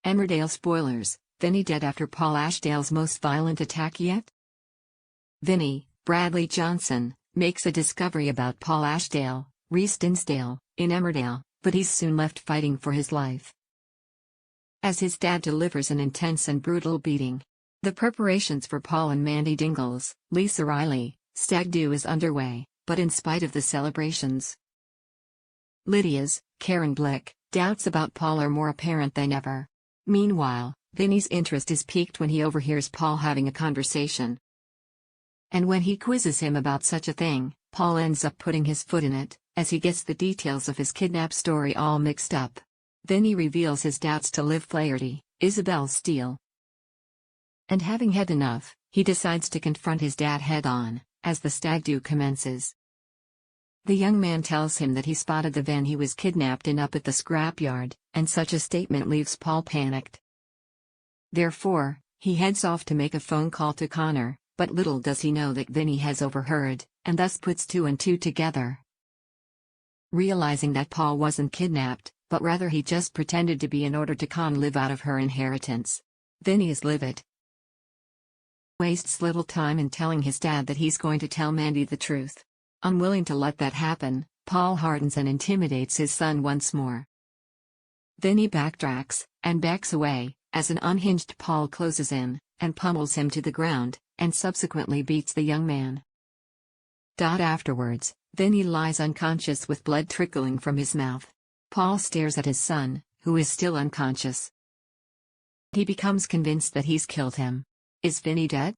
Emmerdale spoilers: Vinny dead after Paul Ashdale's most violent attack yet? Vinny, Bradley Johnson, makes a discovery about Paul Ashdale, Reese Dinsdale, in Emmerdale, but he's soon left fighting for his life as his dad delivers an intense and brutal beating. The preparations for Paul and Mandy Dingle's, Lisa Riley, stag do is underway, but in spite of the celebrations, Lydia's, Karen Blick, doubts about Paul are more apparent than ever. Meanwhile, Vinny's interest is piqued when he overhears Paul having a conversation. And when he quizzes him about such a thing, Paul ends up putting his foot in it, as he gets the details of his kidnap story all mixed up. Vinny reveals his doubts to Liv Flaherty, Isabel Steele. And having had enough, he decides to confront his dad head-on, as the stag do commences. The young man tells him that he spotted the van he was kidnapped in up at the scrapyard, and such a statement leaves Paul panicked. Therefore, he heads off to make a phone call to Connor, but little does he know that Vinny has overheard, and thus puts two and two together. Realizing that Paul wasn't kidnapped, but rather he just pretended to be in order to con Liv out of her inheritance, Vinny is livid. Wastes little time in telling his dad that he's going to tell Mandy the truth. Unwilling to let that happen, Paul hardens and intimidates his son once more. Vinny backtracks, and backs away, as an unhinged Paul closes in, and pummels him to the ground, and subsequently beats the young man. Afterwards, Vinny lies unconscious with blood trickling from his mouth. Paul stares at his son, who is still unconscious. He becomes convinced that he's killed him. Is Vinny dead?